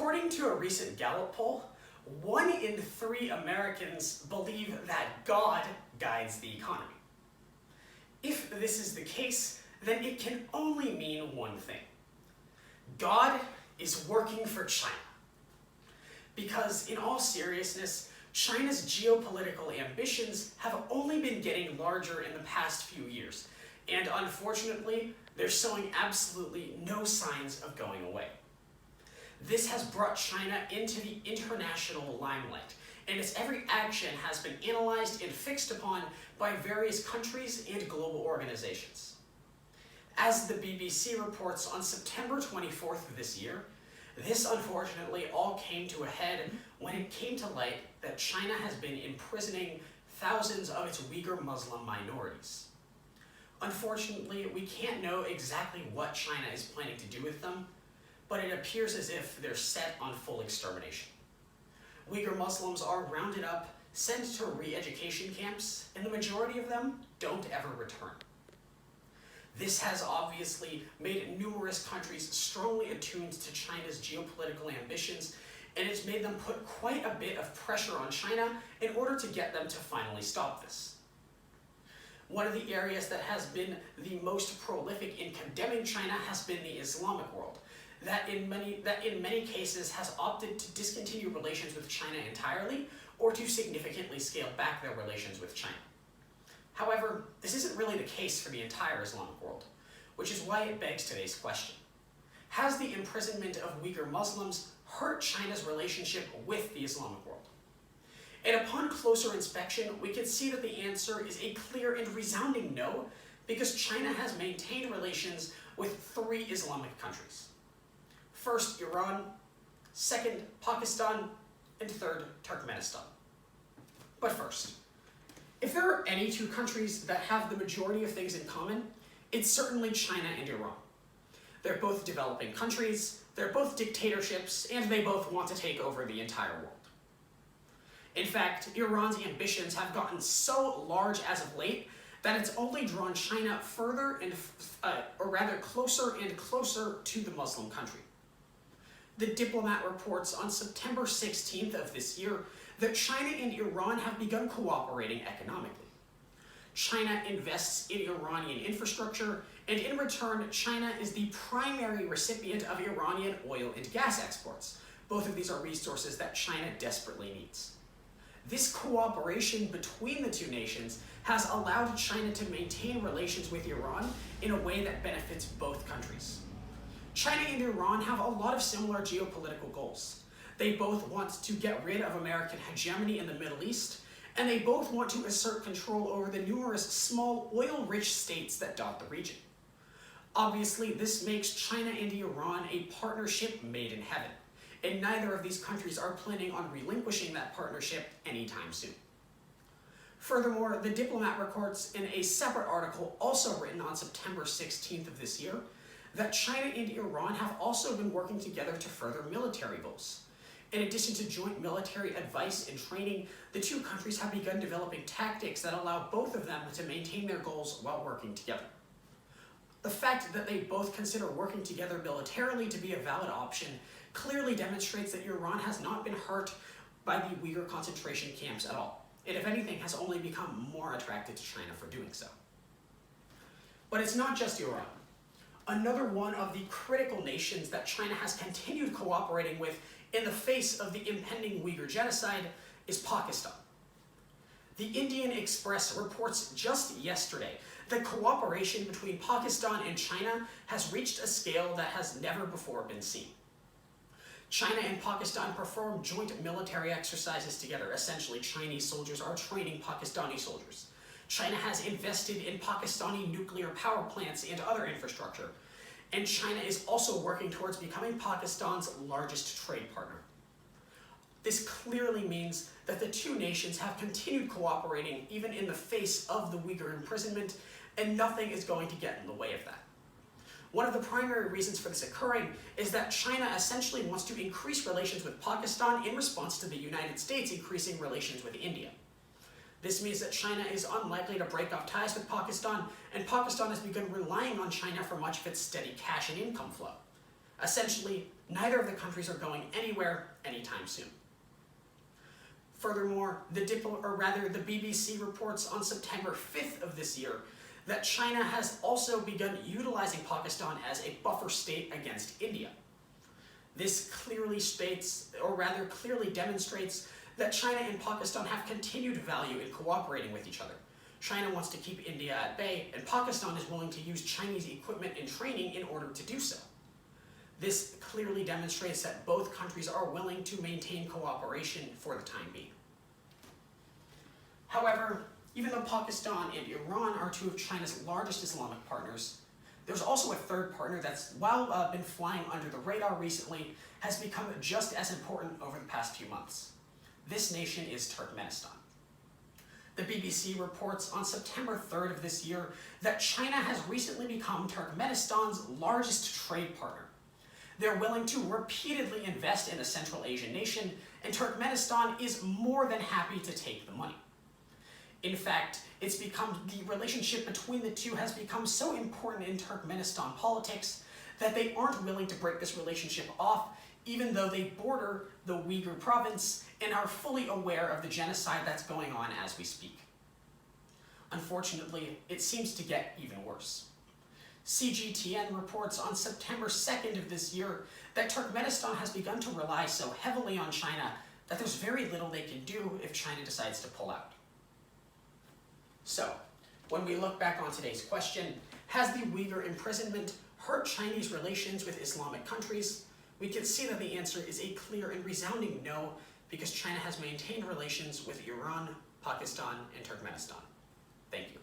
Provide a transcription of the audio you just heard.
According to a recent Gallup poll, 1 in 3 Americans believe that God guides the economy. If this is the case, then it can only mean one thing. God is working for China. Because in all seriousness, China's geopolitical ambitions have only been getting larger in the past few years, and unfortunately, they're showing absolutely no signs of going away. This has brought China into the international limelight, and its every action has been analyzed and fixed upon by various countries and global organizations. As the BBC reports on September 24th of this year, this unfortunately all came to a head when it came to light that China has been imprisoning thousands of its Uyghur Muslim minorities. Unfortunately, we can't know exactly what China is planning to do with them, but it appears as if they're set on full extermination. Uyghur Muslims are rounded up, sent to re-education camps, and the majority of them don't ever return. This has obviously made numerous countries strongly attuned to China's geopolitical ambitions, and it's made them put quite a bit of pressure on China in order to get them to finally stop this. One of the areas that has been the most prolific in condemning China has been the Islamic world, that in many cases has opted to discontinue relations with China entirely or to significantly scale back their relations with China. However, this isn't really the case for the entire Islamic world, which is why it begs today's question. Has the imprisonment of Uyghur Muslims hurt China's relationship with the Islamic world? And upon closer inspection, we can see that the answer is a clear and resounding no, because China has maintained relations with 3 Islamic countries. First, Iran, second, Pakistan, and third, Turkmenistan. But first, if there are any 2 countries that have the majority of things in common, it's certainly China and Iran. They're both developing countries, they're both dictatorships, and they both want to take over the entire world. In fact, Iran's ambitions have gotten so large as of late that it's only drawn China further and, closer and closer to the Muslim country. The Diplomat reports on September 16th of this year that China and Iran have begun cooperating economically. China invests in Iranian infrastructure, and in return, China is the primary recipient of Iranian oil and gas exports. Both of these are resources that China desperately needs. This cooperation between the 2 nations has allowed China to maintain relations with Iran in a way that benefits both countries. China and Iran have a lot of similar geopolitical goals. They both want to get rid of American hegemony in the Middle East, and they both want to assert control over the numerous small oil-rich states that dot the region. Obviously, this makes China and Iran a partnership made in heaven, and neither of these countries are planning on relinquishing that partnership anytime soon. Furthermore, the Diplomat reports in a separate article also written on September 16th of this year that China and Iran have also been working together to further military goals. In addition to joint military advice and training, the 2 countries have begun developing tactics that allow both of them to maintain their goals while working together. The fact that they both consider working together militarily to be a valid option clearly demonstrates that Iran has not been hurt by the Uyghur concentration camps at all, and if anything has only become more attracted to China for doing so. But it's not just Iran. Another one of the critical nations that China has continued cooperating with in the face of the impending Uyghur genocide is Pakistan. The Indian Express reports just yesterday that cooperation between Pakistan and China has reached a scale that has never before been seen. China and Pakistan perform joint military exercises together. Essentially, Chinese soldiers are training Pakistani soldiers. China has invested in Pakistani nuclear power plants and other infrastructure. And China is also working towards becoming Pakistan's largest trade partner. This clearly means that the 2 nations have continued cooperating even in the face of the Uyghur imprisonment, and nothing is going to get in the way of that. One of the primary reasons for this occurring is that China essentially wants to increase relations with Pakistan in response to the United States increasing relations with India. This means that China is unlikely to break off ties with Pakistan, and Pakistan has begun relying on China for much of its steady cash and income flow. Essentially, neither of the countries are going anywhere anytime soon. Furthermore, the BBC reports on September 5th of this year that China has also begun utilizing Pakistan as a buffer state against India. This clearly demonstrates that China and Pakistan have continued value in cooperating with each other. China wants to keep India at bay, and Pakistan is willing to use Chinese equipment and training in order to do so. This clearly demonstrates that both countries are willing to maintain cooperation for the time being. However, even though Pakistan and Iran are two of China's largest Islamic partners, there's also a third partner that's, while been flying under the radar recently, has become just as important over the past few months. This nation is Turkmenistan. The BBC reports on September 3rd of this year that China has recently become Turkmenistan's largest trade partner. They're willing to repeatedly invest in the Central Asian nation, and Turkmenistan is more than happy to take the money. In fact, the relationship between the two has become so important in Turkmenistan politics that they aren't willing to break this relationship off, even though they border the Uyghur province and are fully aware of the genocide that's going on as we speak. Unfortunately, it seems to get even worse. CGTN reports on September 2nd of this year that Turkmenistan has begun to rely so heavily on China that there's very little they can do if China decides to pull out. So, when we look back on today's question, has the Uyghur imprisonment hurt Chinese relations with Islamic countries? We can see that the answer is a clear and resounding no, because China has maintained relations with Iran, Pakistan, and Turkmenistan. Thank you.